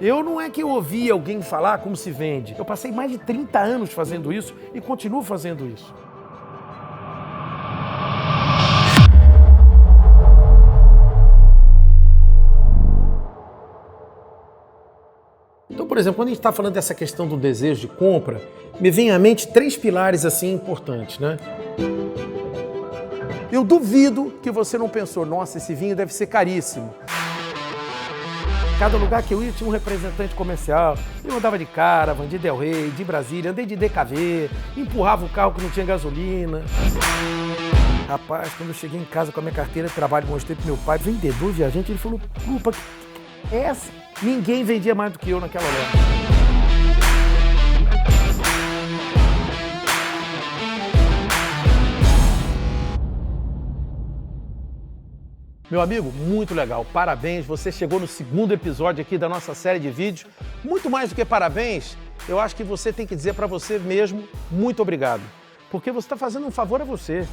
Eu não é que eu ouvi alguém falar como se vende. Eu passei mais de 30 anos fazendo isso e continuo fazendo isso. Então, por exemplo, quando a gente está falando dessa questão do desejo de compra, me vem à mente 3 pilares assim importantes, né? Eu duvido que você não pensou, nossa, esse vinho deve ser caríssimo. Cada lugar que eu ia tinha um representante comercial. Eu andava de Caravan, de Del Rey, de Brasília, andei de DKV, empurrava o carro que não tinha gasolina. Rapaz, quando eu cheguei em casa com a minha carteira de trabalho, mostrei pro meu pai, vendedor, viajante, ele falou, opa, que é essa? Ninguém vendia mais do que eu naquela loja. Meu amigo, muito legal, parabéns, você chegou no 2º episódio aqui da nossa série de vídeos. Muito mais do que parabéns, eu acho que você tem que dizer para você mesmo muito obrigado. Porque você está fazendo um favor a você.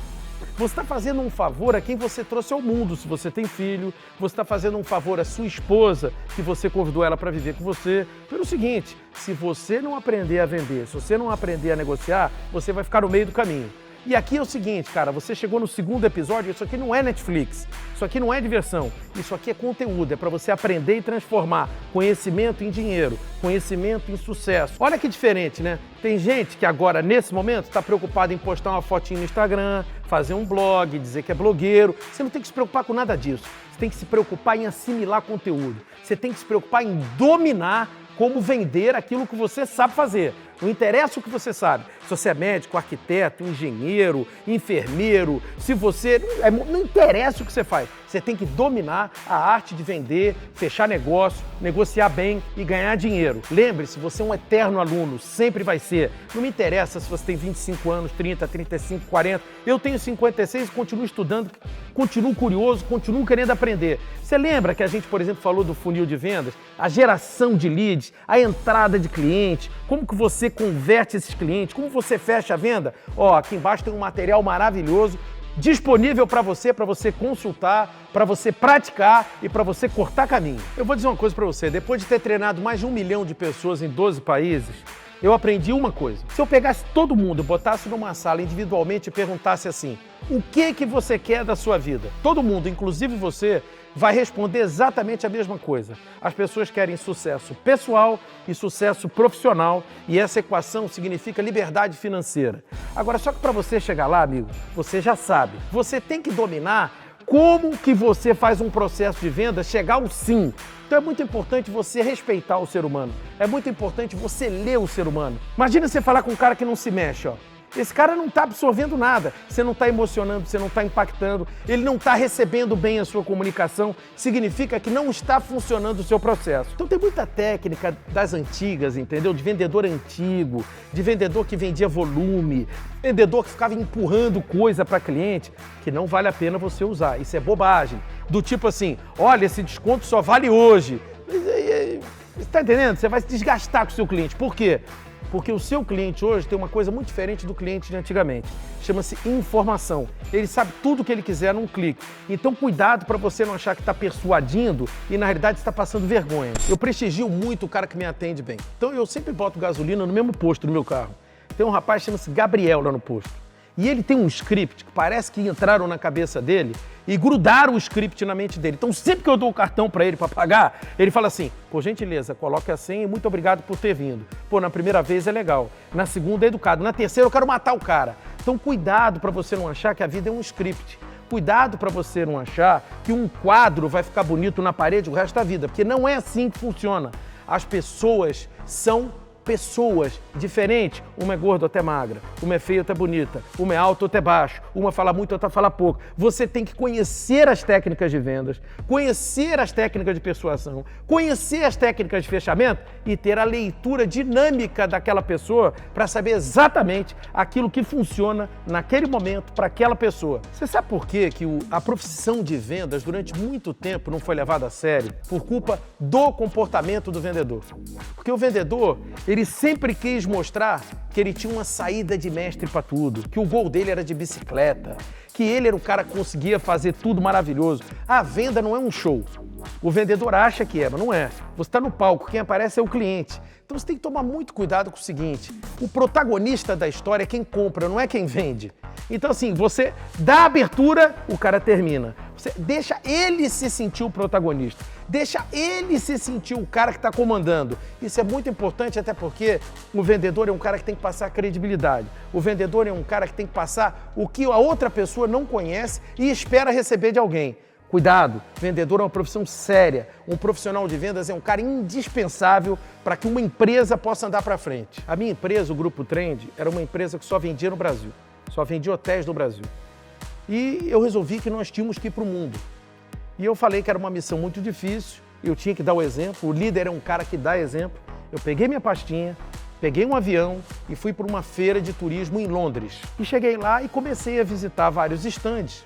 Você está fazendo um favor a quem você trouxe ao mundo, se você tem filho. Você está fazendo um favor à sua esposa, que você convidou ela para viver com você. Pelo seguinte, se você não aprender a vender, se você não aprender a negociar, você vai ficar no meio do caminho. E aqui é o seguinte, cara, você chegou no 2º episódio, isso aqui não é Netflix, isso aqui não é diversão, isso aqui é conteúdo, é para você aprender e transformar conhecimento em dinheiro, conhecimento em sucesso. Olha que diferente, né? Tem gente que agora, nesse momento, está preocupada em postar uma fotinha no Instagram, fazer um blog, dizer que é blogueiro. Você não tem que se preocupar com nada disso. Você tem que se preocupar em assimilar conteúdo. Você tem que se preocupar em dominar como vender aquilo que você sabe fazer. Não interessa o que você sabe. Se você é médico, arquiteto, engenheiro, enfermeiro, se você... Não interessa o que você faz. Você tem que dominar a arte de vender, fechar negócio, negociar bem e ganhar dinheiro. Lembre-se, você é um eterno aluno, sempre vai ser. Não me interessa se você tem 25 anos, 30, 35, 40. Eu tenho 56 e continuo estudando, continuo curioso, continuo querendo aprender. Você lembra que a gente, por exemplo, falou do funil de vendas? A geração de leads, a entrada de clientes, como que você converte esses clientes, como você fecha a venda? Ó, aqui embaixo tem um material maravilhoso disponível para você consultar, para você praticar e para você cortar caminho. Eu vou dizer uma coisa para você, depois de ter treinado mais de 1 milhão de pessoas em 12 países, eu aprendi uma coisa. Se eu pegasse todo mundo, botasse numa sala individualmente e perguntasse assim, o que você quer da sua vida? Todo mundo, inclusive você, vai responder exatamente a mesma coisa. As pessoas querem sucesso pessoal e sucesso profissional e essa equação significa liberdade financeira. Agora, só que para você chegar lá, amigo, você já sabe. Você tem que dominar como que você faz um processo de venda chegar ao sim. Então é muito importante você respeitar o ser humano. É muito importante você ler o ser humano. Imagina você falar com um cara que não se mexe, ó. Esse cara não está absorvendo nada, você não está emocionando, você não está impactando, ele não está recebendo bem a sua comunicação, significa que não está funcionando o seu processo. Então tem muita técnica das antigas, entendeu? De vendedor antigo, de vendedor que vendia volume, vendedor que ficava empurrando coisa para cliente, que não vale a pena você usar. Isso é bobagem. Do tipo assim, olha, esse desconto só vale hoje. Você está entendendo? Você vai se desgastar com o seu cliente. Por quê? Porque o seu cliente hoje tem uma coisa muito diferente do cliente de antigamente. Chama-se informação. Ele sabe tudo o que ele quiser num clique. Então cuidado para você não achar que está persuadindo e na realidade está passando vergonha. Eu prestigio muito o cara que me atende bem. Então eu sempre boto gasolina no mesmo posto do meu carro. Tem um rapaz que chama-se Gabriel lá no posto. E ele tem um script que parece que entraram na cabeça dele e grudaram o script na mente dele. Então sempre que eu dou o cartão para ele para pagar, ele fala assim, por gentileza, coloque a senha e muito obrigado por ter vindo. Pô, na primeira vez é legal, na segunda é educado, na terceira eu quero matar o cara. Então cuidado para você não achar que a vida é um script. Cuidado para você não achar que um quadro vai ficar bonito na parede o resto da vida, porque não é assim que funciona. As pessoas são pessoas diferentes, uma é gorda, outra é magra, uma é feia, outra é bonita, uma é alta, outra é baixa, uma fala muito, outra fala pouco. Você tem que conhecer as técnicas de vendas, conhecer as técnicas de persuasão, conhecer as técnicas de fechamento e ter a leitura dinâmica daquela pessoa para saber exatamente aquilo que funciona naquele momento para aquela pessoa. Você sabe por quê que a profissão de vendas durante muito tempo não foi levada a sério? Por culpa do comportamento do vendedor. Porque o vendedor, ele sempre quis mostrar que ele tinha uma saída de mestre para tudo, que o gol dele era de bicicleta, que ele era o cara que conseguia fazer tudo maravilhoso. A venda não é um show. O vendedor acha que é, mas não é. Você está no palco, quem aparece é o cliente. Então você tem que tomar muito cuidado com o seguinte, o protagonista da história é quem compra, não é quem vende. Então assim, você dá a abertura, o cara termina. Você deixa ele se sentir o protagonista, deixa ele se sentir o cara que está comandando. Isso é muito importante, até porque o vendedor é um cara que tem que passar credibilidade. O vendedor é um cara que tem que passar o que a outra pessoa não conhece e espera receber de alguém. Cuidado, vendedor é uma profissão séria. Um profissional de vendas é um cara indispensável para que uma empresa possa andar para frente. A minha empresa, o Grupo Trend, era uma empresa que só vendia no Brasil, só vendia hotéis no Brasil. E eu resolvi que nós tínhamos que ir para o mundo. E eu falei que era uma missão muito difícil, eu tinha que dar o exemplo, o líder é um cara que dá exemplo. Eu peguei minha pastinha, peguei um avião e fui para uma feira de turismo em Londres. E cheguei lá e comecei a visitar vários estandes,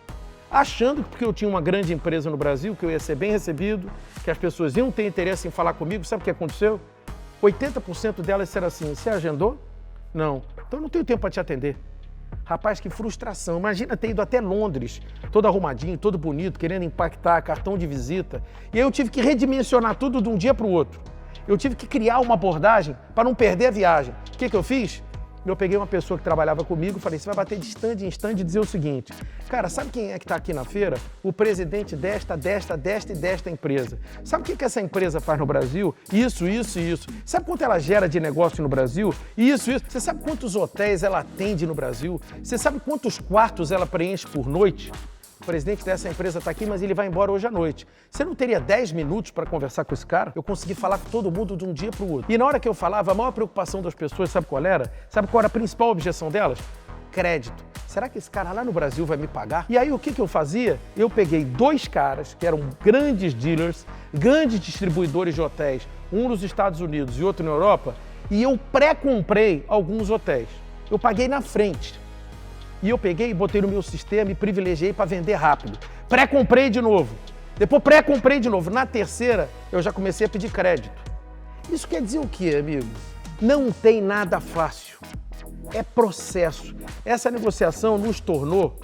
achando que porque eu tinha uma grande empresa no Brasil, que eu ia ser bem recebido, que as pessoas iam ter interesse em falar comigo. Sabe o que aconteceu? 80% delas disseram assim, você agendou? Não. Então eu não tenho tempo para te atender. Rapaz, que frustração. Imagina ter ido até Londres, todo arrumadinho, todo bonito, querendo impactar, cartão de visita. E aí eu tive que redimensionar tudo de um dia para o outro. Eu tive que criar uma abordagem para não perder a viagem. O que eu fiz? Eu peguei uma pessoa que trabalhava comigo e falei, você vai bater de stand em stand e dizer o seguinte, cara, sabe quem é que está aqui na feira? O presidente desta e desta empresa. Sabe o que essa empresa faz no Brasil? Isso, isso e isso. Sabe quanto ela gera de negócio no Brasil? Isso, isso. Você sabe quantos hotéis ela atende no Brasil? Você sabe quantos quartos ela preenche por noite? O presidente dessa empresa está aqui, mas ele vai embora hoje à noite. Você não teria 10 minutos para conversar com esse cara? Eu consegui falar com todo mundo de um dia para o outro. E na hora que eu falava, a maior preocupação das pessoas, sabe qual era? Sabe qual era a principal objeção delas? Crédito. Será que esse cara lá no Brasil vai me pagar? E aí o que eu fazia? Eu peguei 2 caras que eram grandes dealers, grandes distribuidores de hotéis, um nos Estados Unidos e outro na Europa, e eu pré-comprei alguns hotéis. Eu paguei na frente. E eu peguei e botei no meu sistema e privilegiei para vender rápido. Pré-comprei de novo. Depois pré-comprei de novo. Na terceira, eu já comecei a pedir crédito. Isso quer dizer o quê, amigo? Não tem nada fácil. É processo. Essa negociação nos tornou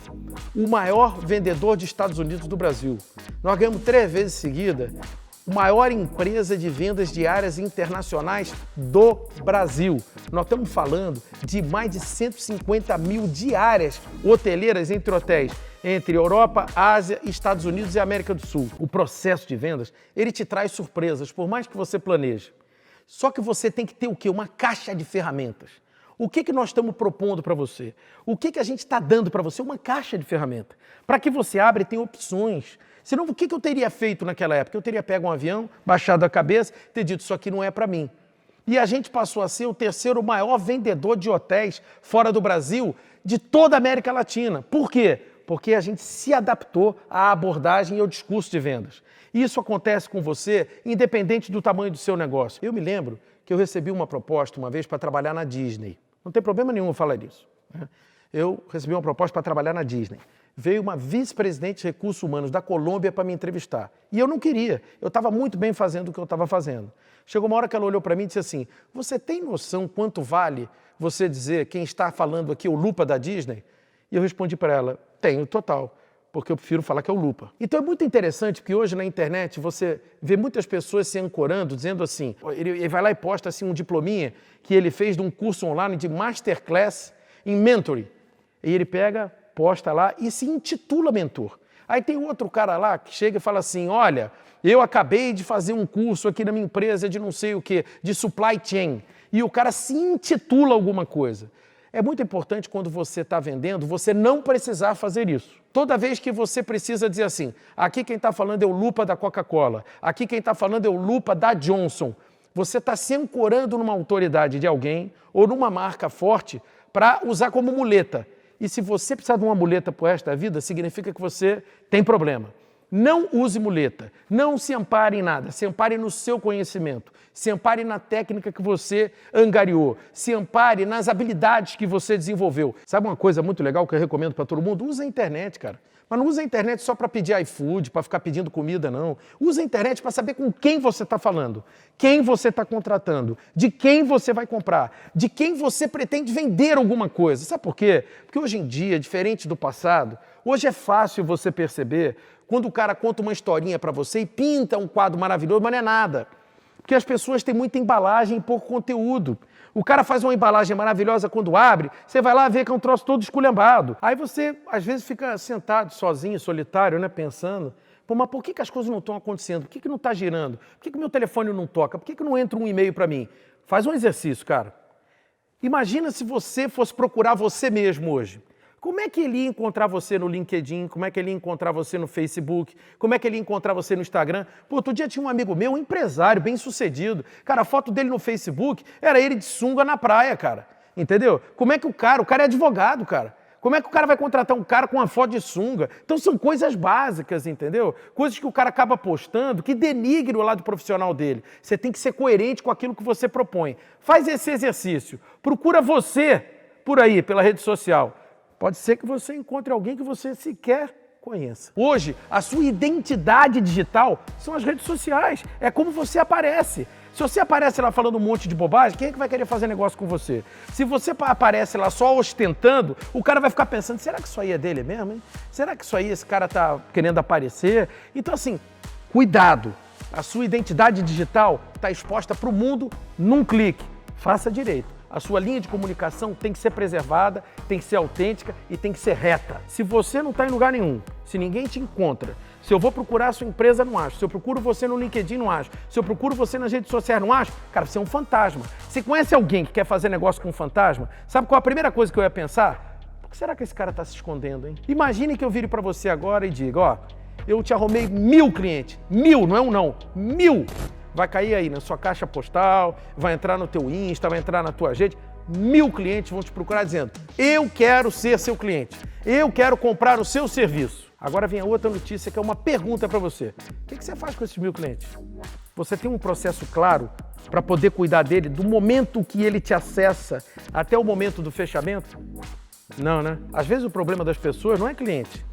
o maior vendedor de Estados Unidos do Brasil. Nós ganhamos 3 vezes seguida a maior empresa de vendas diárias internacionais do Brasil. Nós estamos falando de mais de 150 mil diárias hoteleiras entre hotéis, entre Europa, Ásia, Estados Unidos e América do Sul. O processo de vendas, ele te traz surpresas, por mais que você planeje. Só que você tem que ter o quê? Uma caixa de ferramentas. O que nós estamos propondo para você? O que a gente está dando para você? Uma caixa de ferramentas. Para que você abra e tenha opções. Senão, o que eu teria feito naquela época? Eu teria pego um avião, baixado a cabeça, ter dito, isso aqui não é para mim. E a gente passou a ser o 3º maior vendedor de hotéis fora do Brasil de toda a América Latina. Por quê? Porque a gente se adaptou à abordagem e ao discurso de vendas. E isso acontece com você, independente do tamanho do seu negócio. Eu me lembro que eu recebi uma proposta uma vez para trabalhar na Disney. Não tem problema nenhum eu falar disso. Eu recebi uma proposta para trabalhar na Disney. Veio uma vice-presidente de recursos humanos da Colômbia para me entrevistar. E eu não queria. Eu estava muito bem fazendo o que eu estava fazendo. Chegou uma hora que ela olhou para mim e disse assim, você tem noção quanto vale você dizer quem está falando aqui é o Lupa da Disney? E eu respondi para ela, tenho total, porque eu prefiro falar que é o Lupa. Então é muito interessante que hoje na internet você vê muitas pessoas se ancorando, dizendo assim, ele vai lá e posta assim um diplominha que ele fez de um curso online de Masterclass em Mentoring. E ele pega, posta lá e se intitula mentor. Aí tem outro cara lá que chega e fala assim, olha, eu acabei de fazer um curso aqui na minha empresa de não sei o quê, de supply chain. E o cara se intitula alguma coisa. É muito importante quando você está vendendo, você não precisar fazer isso. Toda vez que você precisa dizer assim, aqui quem está falando é o Lupa da Coca-Cola, aqui quem está falando é o Lupa da Johnson, você está se ancorando numa autoridade de alguém ou numa marca forte para usar como muleta. E se você precisar de uma muleta pro resto da vida, significa que você tem problema. Não use muleta, não se ampare em nada, se ampare no seu conhecimento, se ampare na técnica que você angariou, se ampare nas habilidades que você desenvolveu. Sabe uma coisa muito legal que eu recomendo para todo mundo? Usa a internet, cara. Mas não usa a internet só para pedir iFood, para ficar pedindo comida, não. Usa a internet para saber com quem você está falando, quem você está contratando, de quem você vai comprar, de quem você pretende vender alguma coisa. Sabe por quê? Porque hoje em dia, diferente do passado, hoje é fácil você perceber quando o cara conta uma historinha para você e pinta um quadro maravilhoso, mas não é nada. Porque as pessoas têm muita embalagem e pouco conteúdo. O cara faz uma embalagem maravilhosa quando abre, você vai lá ver que é um troço todo esculhambado. Aí você, às vezes, fica sentado, sozinho, solitário, né, pensando, pô, mas por que as coisas não estão acontecendo? Por que não está girando? Por que meu telefone não toca? Por que não entra um e-mail para mim? Faz um exercício, cara. Imagina se você fosse procurar você mesmo hoje. Como é que ele ia encontrar você no LinkedIn? Como é que ele ia encontrar você no Facebook? Como é que ele ia encontrar você no Instagram? Pô, outro dia tinha um amigo meu, um empresário bem sucedido. Cara, a foto dele no Facebook era ele de sunga na praia, cara. Entendeu? Como é que o cara é advogado, cara. Como é que o cara vai contratar um cara com uma foto de sunga? Então são coisas básicas, entendeu? Coisas que o cara acaba postando que denigre o lado profissional dele. Você tem que ser coerente com aquilo que você propõe. Faz esse exercício. Procura você por aí, pela rede social. Pode ser que você encontre alguém que você sequer conheça. Hoje, a sua identidade digital são as redes sociais. É como você aparece. Se você aparece lá falando um monte de bobagem, quem é que vai querer fazer negócio com você? Se você aparece lá só ostentando, o cara vai ficar pensando, será que isso aí é dele mesmo, hein? Será que isso aí esse cara tá querendo aparecer? Então assim, cuidado. A sua identidade digital está exposta para o mundo num clique. Faça direito. A sua linha de comunicação tem que ser preservada, tem que ser autêntica e tem que ser reta. Se você não está em lugar nenhum, se ninguém te encontra, se eu vou procurar a sua empresa, não acho. Se eu procuro você no LinkedIn, não acho. Se eu procuro você nas redes sociais, não acho. Cara, você é um fantasma. Você conhece alguém que quer fazer negócio com um fantasma? Sabe qual é a primeira coisa que eu ia pensar? Por que será que esse cara está se escondendo, hein? Imagine que eu vire para você agora e diga, ó, eu te arrumei 1000 clientes. 1000, não é um não. 1000. Vai cair aí na sua caixa postal, vai entrar no teu Insta, vai entrar na tua rede. 1000 clientes vão te procurar dizendo, eu quero ser seu cliente. Eu quero comprar o seu serviço. Agora vem a outra notícia que é uma pergunta para você. O que você faz com esses 1000 clientes? Você tem um processo claro para poder cuidar dele do momento que ele te acessa até o momento do fechamento? Não, né? Às vezes o problema das pessoas não é cliente.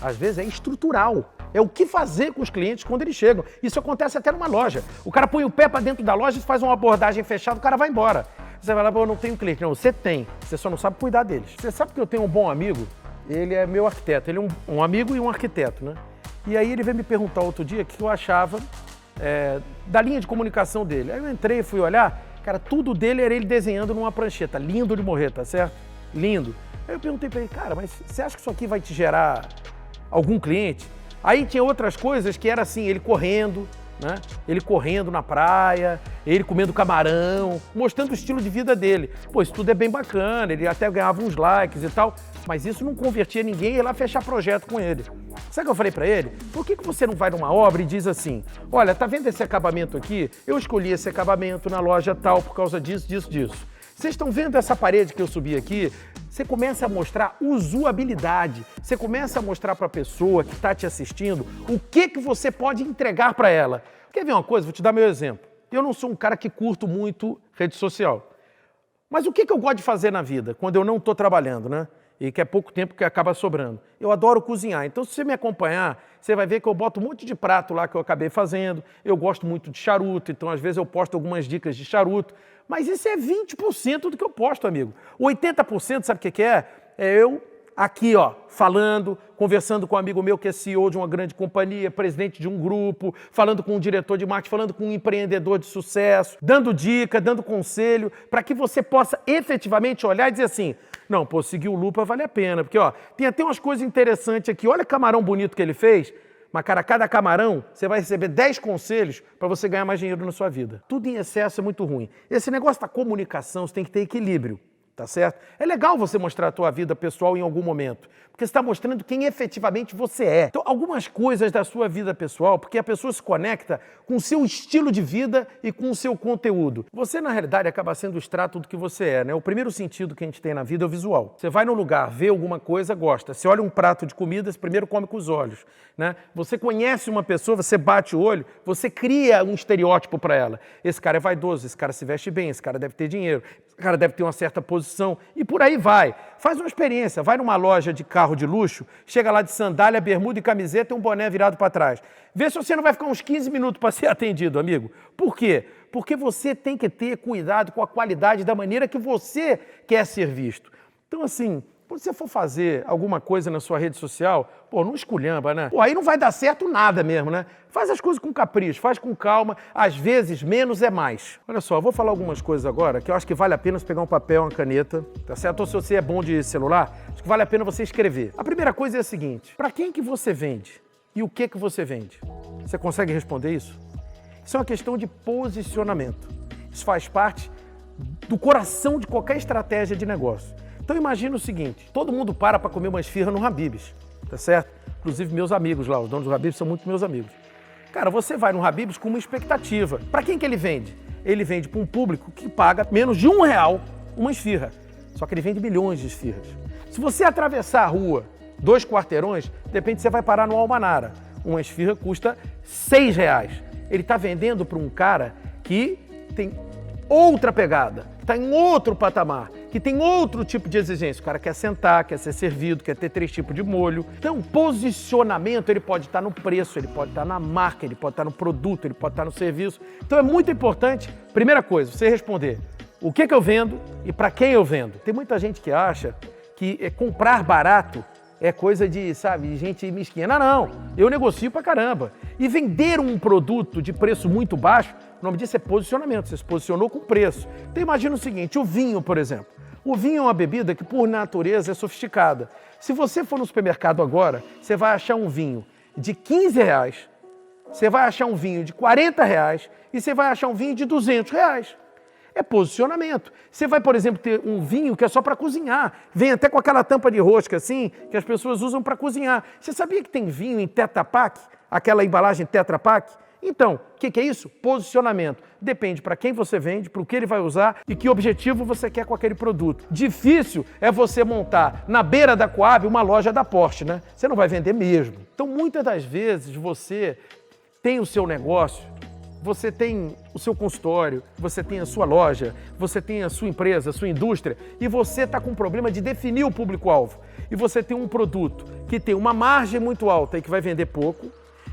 Às vezes é estrutural. É o que fazer com os clientes quando eles chegam. Isso acontece até numa loja. O cara põe o pé para dentro da loja e faz uma abordagem fechada, o cara vai embora. Você vai lá, eu não tenho cliente. Não, você tem. Você só não sabe cuidar deles. Você sabe que eu tenho um bom amigo? Ele é meu arquiteto. Ele é um amigo e um arquiteto, né? E aí ele veio me perguntar outro dia o que eu achava da linha de comunicação dele. Aí eu entrei e fui olhar, cara, tudo dele era ele desenhando numa prancheta. Lindo de morrer, tá certo? Lindo. Aí eu perguntei para ele, cara, mas você acha que isso aqui vai te gerar algum cliente? Aí tinha outras coisas que era assim, ele correndo, né? Ele correndo na praia, ele comendo camarão, mostrando o estilo de vida dele. Pô, isso tudo é bem bacana, ele até ganhava uns likes e tal, mas isso não convertia ninguém e ia lá fechar projeto com ele. Sabe o que eu falei pra ele? Por que você não vai numa obra e diz assim, olha, tá vendo esse acabamento aqui? Eu escolhi esse acabamento na loja tal por causa disso, disso, disso. Vocês estão vendo essa parede que eu subi aqui? Você começa a mostrar usabilidade. Você começa a mostrar para a pessoa que está te assistindo o que você pode entregar para ela. Quer ver uma coisa? Vou te dar meu exemplo. Eu não sou um cara que curto muito rede social. Mas o que eu gosto de fazer na vida quando eu não estou trabalhando, né? E que é pouco tempo que acaba sobrando. Eu adoro cozinhar. Então, se você me acompanhar, você vai ver que eu boto um monte de prato lá que eu acabei fazendo. Eu gosto muito de charuto, então às vezes eu posto algumas dicas de charuto. Mas isso é 20% do que eu posto, amigo. 80%, sabe o que é? É eu aqui, ó, falando, conversando com um amigo meu que é CEO de uma grande companhia, presidente de um grupo, falando com um diretor de marketing, falando com um empreendedor de sucesso, dando dica, dando conselho, para que você possa efetivamente olhar e dizer assim, não, pô, seguir o Lupa vale a pena, porque ó, tem até umas coisas interessantes aqui, olha o camarão bonito que ele fez, mas, cara, cada camarão, você vai receber 10 conselhos para você ganhar mais dinheiro na sua vida. Tudo em excesso é muito ruim. Esse negócio da comunicação, você tem que ter equilíbrio, tá certo? É legal você mostrar a tua vida pessoal em algum momento, porque você está mostrando quem efetivamente você é. Então, algumas coisas da sua vida pessoal, porque a pessoa se conecta com o seu estilo de vida e com o seu conteúdo. Você, na realidade, acaba sendo o extrato do que você é, né? O primeiro sentido que a gente tem na vida é o visual. Você vai no lugar, vê alguma coisa, gosta. Você olha um prato de comida, você primeiro come com os olhos, né? Você conhece uma pessoa, você bate o olho, você cria um estereótipo para ela. Esse cara é vaidoso, esse cara se veste bem, esse cara deve ter dinheiro, esse cara deve ter uma certa posição e por aí vai. Faz uma experiência, vai numa loja de carro de luxo, chega lá de sandália, bermuda e camiseta e um boné virado para trás. Vê se você não vai ficar uns 15 minutos para ser atendido, amigo. Por quê? Porque você tem que ter cuidado com a qualidade da maneira que você quer ser visto. Então, assim, Quando você for fazer alguma coisa na sua rede social, pô, não esculhamba, né? Pô, aí não vai dar certo nada mesmo, né? Faz as coisas com capricho, faz com calma. Às vezes, menos é mais. Olha só, eu vou falar algumas coisas agora que eu acho que vale a pena você pegar um papel, uma caneta, tá certo? Ou se você é bom de celular, acho que vale a pena você escrever. A primeira coisa é a seguinte: para quem que você vende? E o que você vende? Você consegue responder isso? Isso é uma questão de posicionamento. Isso faz parte do coração de qualquer estratégia de negócio. Então imagina o seguinte: todo mundo para comer uma esfirra no Habib's, tá certo? Inclusive meus amigos lá, os donos do Habib's são muito meus amigos. Cara, você vai no Habib's com uma expectativa. Para quem que ele vende? Ele vende para um público que paga menos de R$1 uma esfirra. Só que ele vende milhões de esfirras. Se você atravessar a rua 2 quarteirões, de repente você vai parar no Almanara. Uma esfirra custa R$6. Ele está vendendo para um cara que tem outra pegada, que está em outro patamar, que tem outro tipo de exigência. O cara quer sentar, quer ser servido, quer ter 3 tipos de molho. Então, posicionamento, ele pode estar no preço, ele pode estar na marca, ele pode estar no produto, ele pode estar no serviço. Então, é muito importante, primeira coisa, você responder o que eu vendo e para quem eu vendo. Tem muita gente que acha que comprar barato é coisa de, sabe, gente mesquinha. Não, eu negocio pra caramba. E vender um produto de preço muito baixo, o nome disso é posicionamento, você se posicionou com preço. Então imagina o seguinte, o vinho, por exemplo. O vinho é uma bebida que, por natureza, é sofisticada. Se você for no supermercado agora, você vai achar um vinho de R$15, você vai achar um vinho de R$40 e você vai achar um vinho de R$200. É posicionamento. Você vai, por exemplo, ter um vinho que é só para cozinhar. Vem até com aquela tampa de rosca assim, que as pessoas usam para cozinhar. Você sabia que tem vinho em Tetra Pak? Aquela embalagem Tetra Pak? Então, o que é isso? Posicionamento. Depende para quem você vende, para o que ele vai usar e que objetivo você quer com aquele produto. Difícil é você montar na beira da Coab uma loja da Porsche, né? Você não vai vender mesmo. Então, muitas das vezes, você tem o seu negócio, você tem o seu consultório, você tem a sua loja, você tem a sua empresa, a sua indústria e você está com um problema de definir o público-alvo. E você tem um produto que tem uma margem muito alta e que vai vender pouco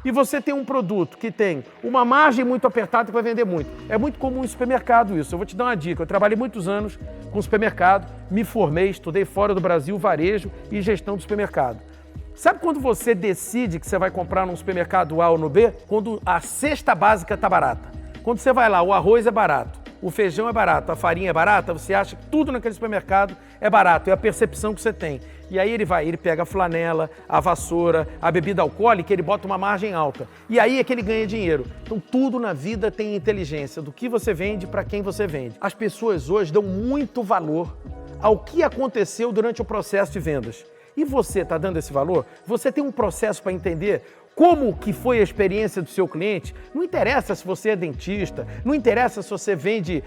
e você tem um produto que tem uma margem muito apertada e que vai vender muito. É muito comum em supermercado isso. Eu vou te dar uma dica. Eu trabalhei muitos anos com supermercado, me formei, estudei fora do Brasil, varejo e gestão do supermercado. Sabe quando você decide que você vai comprar num supermercado A ou no B? Quando a cesta básica está barata. Quando você vai lá, o arroz é barato, o feijão é barato, a farinha é barata, você acha que tudo naquele supermercado é barato, é a percepção que você tem. E aí ele pega a flanela, a vassoura, a bebida alcoólica, ele bota uma margem alta. E aí é que ele ganha dinheiro. Então tudo na vida tem inteligência, do que você vende para quem você vende. As pessoas hoje dão muito valor ao que aconteceu durante o processo de vendas. E você está dando esse valor? Você tem um processo para entender como que foi a experiência do seu cliente? Não interessa se você é dentista, não interessa se você vende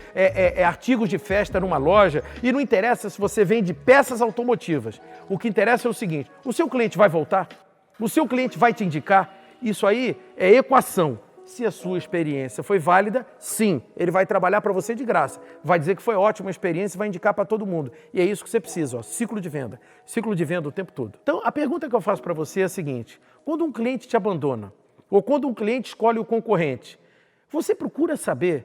artigos de festa numa loja e não interessa se você vende peças automotivas. O que interessa é o seguinte, o seu cliente vai voltar? O seu cliente vai te indicar? Isso aí é equação. Se a sua experiência foi válida, sim, ele vai trabalhar para você de graça. Vai dizer que foi ótima a experiência e vai indicar para todo mundo. E é isso que você precisa, ó, ciclo de venda. Ciclo de venda o tempo todo. Então, a pergunta que eu faço para você é a seguinte: quando um cliente te abandona, ou quando um cliente escolhe o concorrente, você procura saber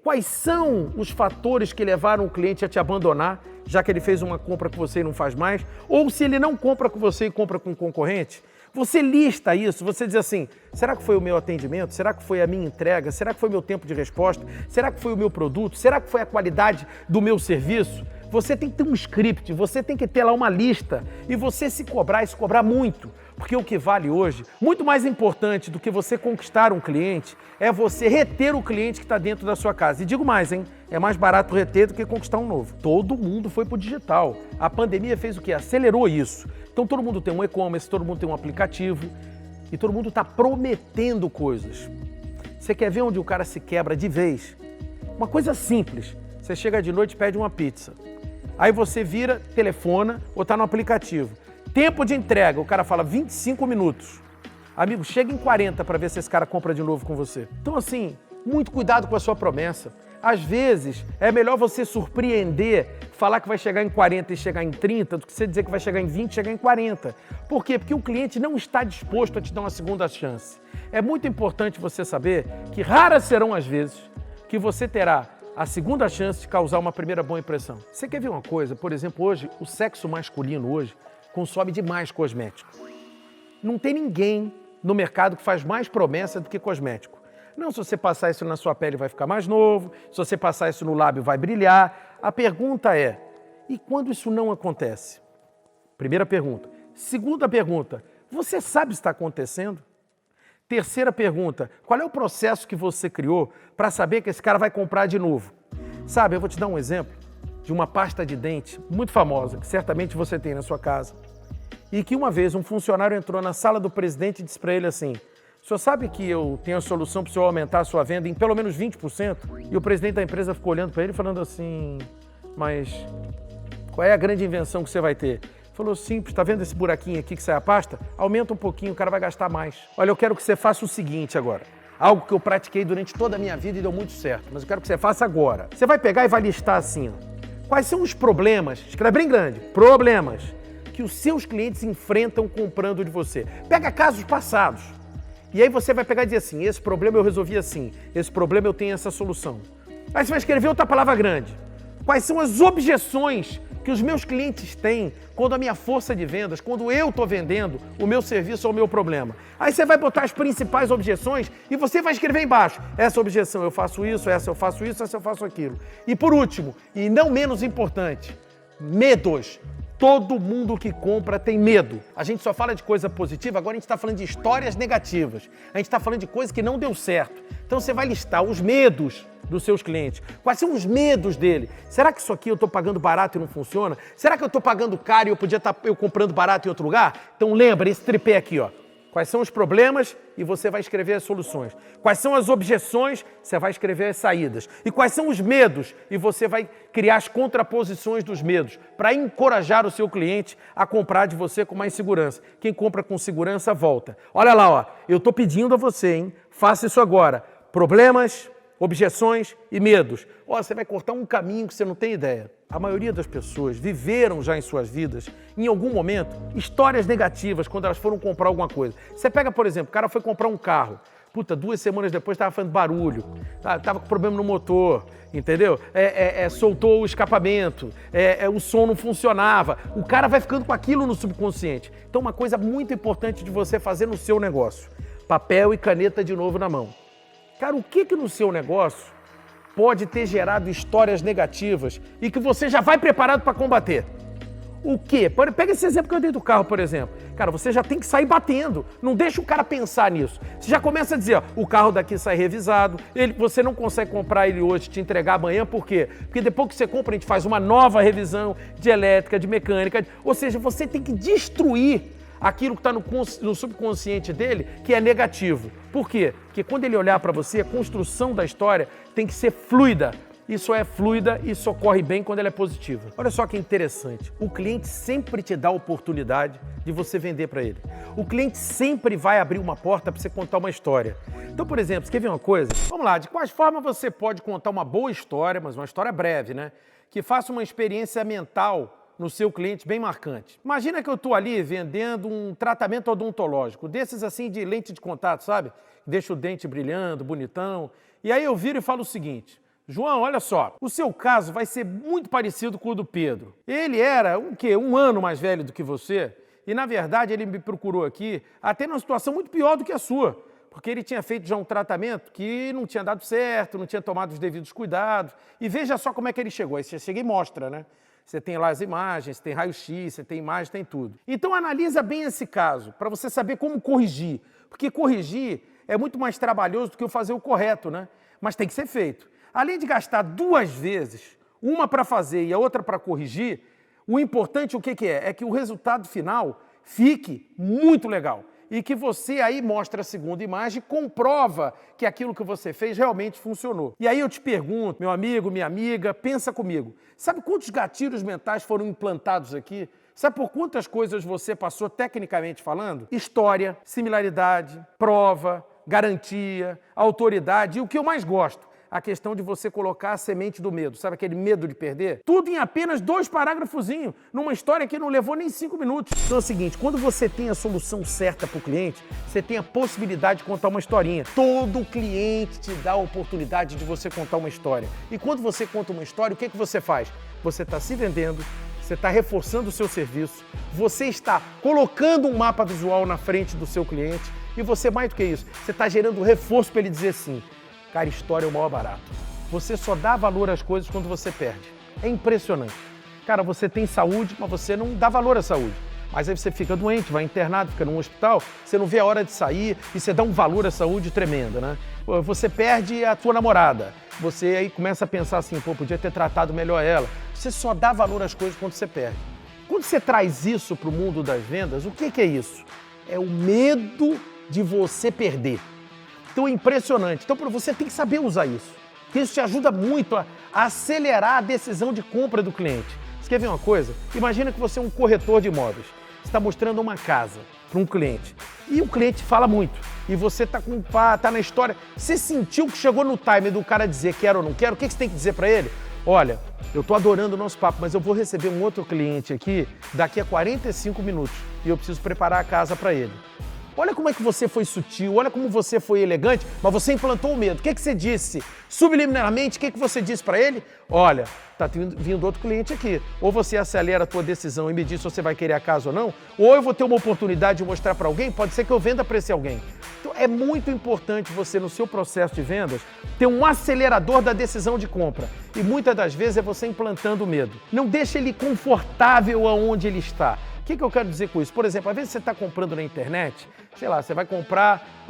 quais são os fatores que levaram o cliente a te abandonar, já que ele fez uma compra com você e não faz mais, ou se ele não compra com você e compra com o concorrente? Você lista isso, você diz assim, será que foi o meu atendimento? Será que foi a minha entrega? Será que foi o meu tempo de resposta? Será que foi o meu produto? Será que foi a qualidade do meu serviço? Você tem que ter um script, você tem que ter lá uma lista e você se cobrar muito. Porque o que vale hoje, muito mais importante do que você conquistar um cliente, é você reter o cliente que está dentro da sua casa. E digo mais, hein? É mais barato reter do que conquistar um novo. Todo mundo foi para o digital. A pandemia fez o quê? Acelerou isso. Então todo mundo tem um e-commerce, todo mundo tem um aplicativo e todo mundo está prometendo coisas. Você quer ver onde o cara se quebra de vez? Uma coisa simples. Você chega de noite e pede uma pizza. Aí você vira, telefona ou está no aplicativo. Tempo de entrega, o cara fala 25 minutos. Amigo, chega em 40 para ver se esse cara compra de novo com você. Então assim, muito cuidado com a sua promessa. Às vezes, é melhor você surpreender, falar que vai chegar em 40 e chegar em 30, do que você dizer que vai chegar em 20 e chegar em 40. Por quê? Porque o cliente não está disposto a te dar uma segunda chance. É muito importante você saber que raras serão as vezes que você terá a segunda chance de causar uma primeira boa impressão. Você quer ver uma coisa? Por exemplo, hoje, o sexo masculino hoje consome demais cosmético. Não tem ninguém no mercado que faz mais promessa do que cosmético. Não, se você passar isso na sua pele vai ficar mais novo, se você passar isso no lábio vai brilhar. A pergunta é, e quando isso não acontece? Primeira pergunta. Segunda pergunta, você sabe se está acontecendo? Terceira pergunta, qual é o processo que você criou para saber que esse cara vai comprar de novo? Sabe, eu vou te dar um exemplo de uma pasta de dente muito famosa, que certamente você tem na sua casa, e que uma vez um funcionário entrou na sala do presidente e disse para ele assim, o senhor sabe que eu tenho a solução para o senhor aumentar a sua venda em pelo menos 20%? E o presidente da empresa ficou olhando para ele falando assim, mas qual é a grande invenção que você vai ter? Falou, simples, tá vendo esse buraquinho aqui que sai a pasta? Aumenta um pouquinho, o cara vai gastar mais. Olha, eu quero que você faça o seguinte agora. Algo que eu pratiquei durante toda a minha vida e deu muito certo, mas eu quero que você faça agora. Você vai pegar e vai listar assim, ó. Quais são os problemas, escreve bem grande, problemas que os seus clientes enfrentam comprando de você. Pega casos passados. E aí você vai pegar e dizer assim, esse problema eu resolvi assim, esse problema eu tenho essa solução. Aí você vai escrever outra palavra grande. Quais são as objeções que os meus clientes têm quando a minha força de vendas, quando eu estou vendendo o meu serviço ou o meu problema. Aí você vai botar as principais objeções e você vai escrever embaixo. Essa objeção eu faço isso, essa eu faço isso, essa eu faço aquilo. E por último, e não menos importante, medos. Todo mundo que compra tem medo. A gente só fala de coisa positiva, agora a gente está falando de histórias negativas. A gente está falando de coisa que não deu certo. Então você vai listar os medos dos seus clientes. Quais são os medos dele? Será que isso aqui eu estou pagando barato e não funciona? Será que eu estou pagando caro e eu podia estar comprando barato em outro lugar? Então lembra, esse tripé aqui, ó. Quais são os problemas e você vai escrever as soluções. Quais são as objeções, você vai escrever as saídas. E quais são os medos e você vai criar as contraposições dos medos para encorajar o seu cliente a comprar de você com mais segurança. Quem compra com segurança volta. Olha lá, ó, eu estou pedindo a você, hein? Faça isso agora. Problemas, objeções e medos. Ó, você vai cortar um caminho que você não tem ideia. A maioria das pessoas viveram já em suas vidas, em algum momento, histórias negativas quando elas foram comprar alguma coisa. Você pega, por exemplo, o cara foi comprar um carro. Puta, 2 semanas depois estava fazendo barulho, estava com problema no motor, entendeu? Soltou o escapamento, o som não funcionava. O cara vai ficando com aquilo no subconsciente. Então, uma coisa muito importante de você fazer no seu negócio, papel e caneta de novo na mão. Cara, o que no seu negócio pode ter gerado histórias negativas e que você já vai preparado para combater? O quê? Pega esse exemplo que eu dei do carro, por exemplo. Cara, você já tem que sair batendo. Não deixa o cara pensar nisso. Você já começa a dizer, ó, o carro daqui sai revisado, você não consegue comprar ele hoje, te entregar amanhã, por quê? Porque depois que você compra, a gente faz uma nova revisão de elétrica, de mecânica. Ou seja, você tem que destruir aquilo que está no subconsciente dele, que é negativo. Por quê? Porque quando ele olhar para você, a construção da história tem que ser fluida. E só é fluida e só corre bem quando ela é positiva. Olha só que interessante. O cliente sempre te dá a oportunidade de você vender para ele. O cliente sempre vai abrir uma porta para você contar uma história. Então, por exemplo, você quer ver uma coisa? Vamos lá, de quais formas você pode contar uma boa história, mas uma história breve, né? Que faça uma experiência mental no seu cliente bem marcante. Imagina que eu estou ali vendendo um tratamento odontológico, desses assim de lente de contato, sabe? Deixa o dente brilhando, bonitão. E aí eu viro e falo o seguinte, João, olha só, o seu caso vai ser muito parecido com o do Pedro. Ele era, um ano mais velho do que você, e na verdade ele me procurou aqui até numa situação muito pior do que a sua, porque ele tinha feito já um tratamento que não tinha dado certo, não tinha tomado os devidos cuidados. E veja só como é que ele chegou. Aí você chega e mostra, né? Você tem lá as imagens, tem raio-x, você tem imagem, tem tudo. Então analisa bem esse caso, para você saber como corrigir. Porque corrigir é muito mais trabalhoso do que o fazer o correto, né? Mas tem que ser feito. Além de gastar 2 vezes, uma para fazer e a outra para corrigir, o importante o que é? É que o resultado final fique muito legal. E que você aí mostra a segunda imagem e comprova que aquilo que você fez realmente funcionou. E aí eu te pergunto, meu amigo, minha amiga, pensa comigo. Sabe quantos gatilhos mentais foram implantados aqui? Sabe por quantas coisas você passou tecnicamente falando? História, similaridade, prova, garantia, autoridade e o que eu mais gosto, a questão de você colocar a semente do medo, sabe aquele medo de perder? Tudo em apenas 2 parágrafozinhos, numa história que não levou nem 5 minutos. Então é o seguinte, quando você tem a solução certa para o cliente, você tem a possibilidade de contar uma historinha. Todo cliente te dá a oportunidade de você contar uma história. E quando você conta uma história, o que você faz? Você está se vendendo, você está reforçando o seu serviço, você está colocando um mapa visual na frente do seu cliente e você, mais do que isso, você está gerando reforço para ele dizer sim. Cara, história é o maior barato. Você só dá valor às coisas quando você perde. É impressionante. Cara, você tem saúde, mas você não dá valor à saúde. Mas aí você fica doente, vai internado, fica num hospital, você não vê a hora de sair e você dá um valor à saúde tremendo, né? Você perde a tua namorada. Você aí começa a pensar assim, pô, podia ter tratado melhor ela. Você só dá valor às coisas quando você perde. Quando você traz isso para o mundo das vendas, o que é isso? É o medo de você perder. Então é impressionante. Então você tem que saber usar isso. Porque isso te ajuda muito a acelerar a decisão de compra do cliente. Você quer ver uma coisa? Imagina que você é um corretor de imóveis. Você está mostrando uma casa para um cliente. E o cliente fala muito. E você está na história. Você sentiu que chegou no time do cara dizer quero ou não quero? O que você tem que dizer para ele? Olha, eu estou adorando o nosso papo, mas eu vou receber um outro cliente aqui daqui a 45 minutos. E eu preciso preparar a casa para ele. Olha como é que você foi sutil, olha como você foi elegante, mas você implantou o medo. O que você disse? Subliminarmente, o que você disse para ele? Olha, tá vindo outro cliente aqui. Ou você acelera a tua decisão e me diz se você vai querer a casa ou não, ou eu vou ter uma oportunidade de mostrar para alguém, pode ser que eu venda para esse alguém. Então é muito importante você, no seu processo de vendas, ter um acelerador da decisão de compra. E muitas das vezes é você implantando o medo. Não deixe ele confortável aonde ele está. O que eu quero dizer com isso? Por exemplo, às vezes você está comprando na internet, sei lá, você vai comprar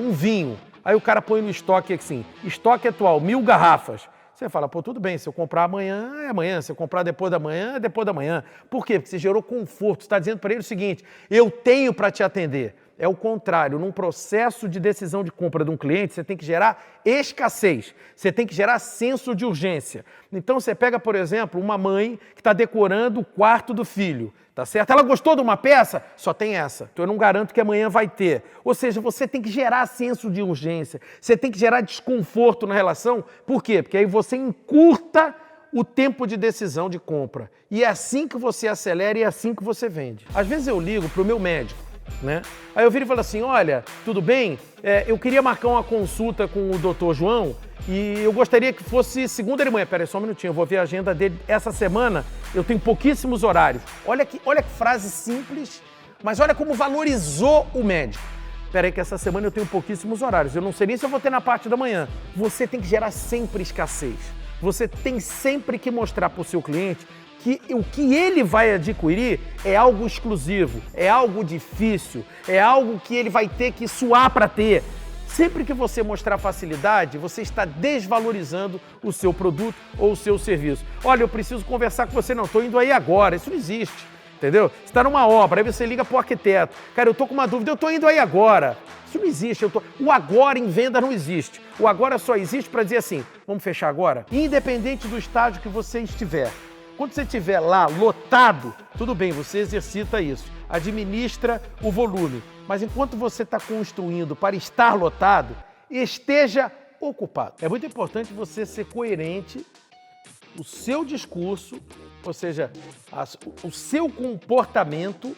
um vinho, aí o cara põe no estoque assim, estoque atual, 1000 garrafas. Você fala, pô, tudo bem, se eu comprar amanhã, é amanhã, se eu comprar depois da manhã, é depois da manhã. Por quê? Porque você gerou conforto, você está dizendo para ele o seguinte, eu tenho para te atender. É o contrário, num processo de decisão de compra de um cliente, você tem que gerar escassez, você tem que gerar senso de urgência. Então você pega, por exemplo, uma mãe que está decorando o quarto do filho, tá certo? Ela gostou de uma peça? Só tem essa, então eu não garanto que amanhã vai ter. Ou seja, você tem que gerar senso de urgência, você tem que gerar desconforto na relação. Por quê? Porque aí você encurta o tempo de decisão de compra. E é assim que você acelera e é assim que você vende. Às vezes eu ligo para o meu médico, né? Aí eu viro e falo assim, olha, tudo bem? Eu queria marcar uma consulta com o Dr. João e eu gostaria que fosse segunda de manhã. Peraí, só um minutinho, eu vou ver a agenda dele. Essa semana eu tenho pouquíssimos horários. Olha que frase simples, mas olha como valorizou o médico. Peraí que essa semana eu tenho pouquíssimos horários. Eu não sei nem se eu vou ter na parte da manhã. Você tem que gerar sempre escassez. Você tem sempre que mostrar para o seu cliente que o que ele vai adquirir é algo exclusivo, é algo difícil, é algo que ele vai ter que suar para ter. Sempre que você mostrar facilidade, você está desvalorizando o seu produto ou o seu serviço. Olha, eu preciso conversar com você, não, estou indo aí agora, isso não existe, entendeu? Você está numa obra, aí você liga para o arquiteto, cara, eu estou com uma dúvida, eu estou indo aí agora. Isso não existe, o agora em venda não existe. O agora só existe para dizer assim, vamos fechar agora? Independente do estágio que você estiver. Quando você estiver lá lotado, tudo bem, você exercita isso, administra o volume. Mas enquanto você está construindo para estar lotado, esteja ocupado. É muito importante você ser coerente, o seu discurso, ou seja, o seu comportamento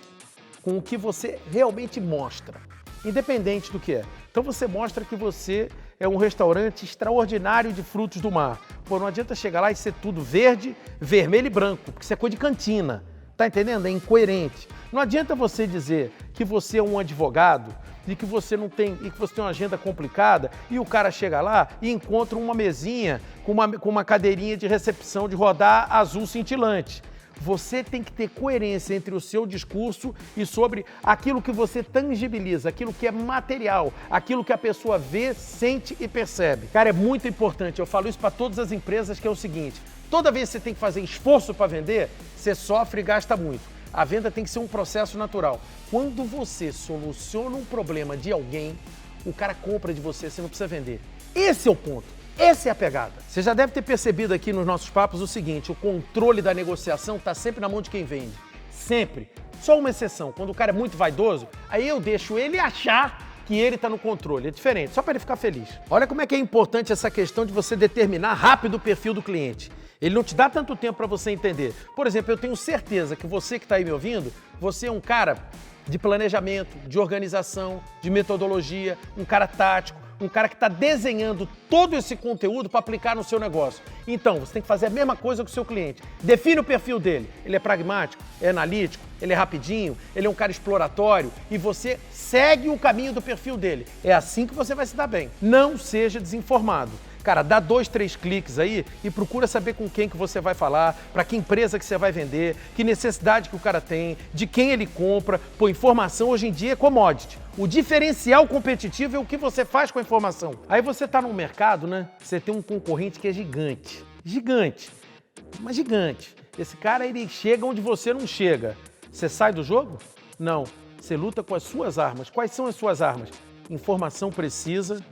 com o que você realmente mostra, independente do que é. Então você mostra que você é um restaurante extraordinário de frutos do mar. Pô, não adianta chegar lá e ser tudo verde, vermelho e branco, porque isso é coisa de cantina. Tá entendendo? É incoerente. Não adianta você dizer que você é um advogado e que você tem uma agenda complicada e o cara chega lá e encontra uma mesinha com uma cadeirinha de recepção de rodar azul cintilante. Você tem que ter coerência entre o seu discurso e sobre aquilo que você tangibiliza, aquilo que é material, aquilo que a pessoa vê, sente e percebe. Cara, é muito importante, eu falo isso para todas as empresas, que é o seguinte, toda vez que você tem que fazer esforço para vender, você sofre e gasta muito. A venda tem que ser um processo natural. Quando você soluciona um problema de alguém, o cara compra de você, você não precisa vender. Esse é o ponto. Essa é a pegada. Você já deve ter percebido aqui nos nossos papos o seguinte, o controle da negociação está sempre na mão de quem vende. Sempre. Só uma exceção, quando o cara é muito vaidoso, aí eu deixo ele achar que ele está no controle. É diferente, só para ele ficar feliz. Olha como é que é importante essa questão de você determinar rápido o perfil do cliente. Ele não te dá tanto tempo para você entender. Por exemplo, eu tenho certeza que você que está aí me ouvindo, você é um cara de planejamento, de organização, de metodologia, um cara tático, um cara que está desenhando todo esse conteúdo para aplicar no seu negócio. Então, você tem que fazer a mesma coisa com o seu cliente. Define o perfil dele. Ele é pragmático, é analítico, ele é rapidinho, ele é um cara exploratório e você segue o caminho do perfil dele. É assim que você vai se dar bem. Não seja desinformado. Cara, dá 2, 3 cliques aí e procura saber com quem que você vai falar, para que empresa que você vai vender, que necessidade que o cara tem, de quem ele compra. Pô, informação hoje em dia é commodity. O diferencial competitivo é o que você faz com a informação. Aí você tá num mercado, né? Você tem um concorrente que é gigante. Gigante. Mas gigante. Esse cara, ele chega onde você não chega. Você sai do jogo? Não. Você luta com as suas armas. Quais são as suas armas? Informação precisa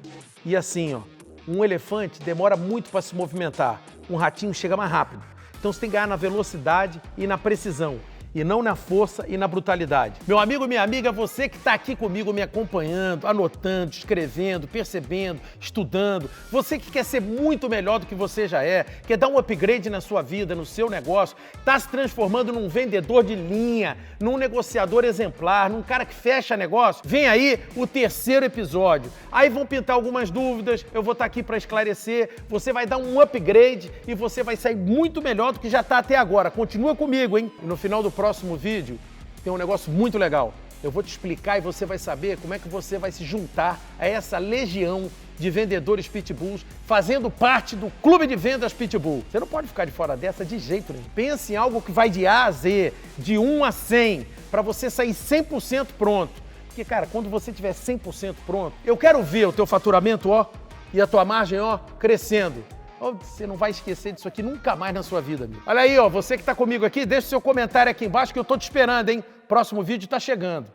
e assim, ó. Um elefante demora muito para se movimentar, um ratinho chega mais rápido. Então você tem que ganhar na velocidade e na precisão, e não na força e na brutalidade. Meu amigo, minha amiga, você que está aqui comigo me acompanhando, anotando, escrevendo, percebendo, estudando, você que quer ser muito melhor do que você já é, quer dar um upgrade na sua vida, no seu negócio, está se transformando num vendedor de linha, num negociador exemplar, num cara que fecha negócio, vem aí o 3º episódio. Aí vão pintar algumas dúvidas, eu vou estar aqui para esclarecer, você vai dar um upgrade e você vai sair muito melhor do que já está até agora. Continua comigo, hein? E no final do próximo vídeo tem um negócio muito legal. Eu vou te explicar e você vai saber como é que você vai se juntar a essa legião de vendedores Pitbulls, fazendo parte do clube de vendas Pitbull. Você não pode ficar de fora dessa de jeito nenhum. Pense em algo que vai de A a Z, de 1 a 100, para você sair 100% pronto. Porque, cara, quando você tiver 100% pronto, eu quero ver o teu faturamento, ó, e a tua margem, ó, crescendo. Você não vai esquecer disso aqui nunca mais na sua vida, amigo. Olha aí, ó, você que tá comigo aqui, deixa o seu comentário aqui embaixo que eu tô te esperando, hein? Próximo vídeo tá chegando.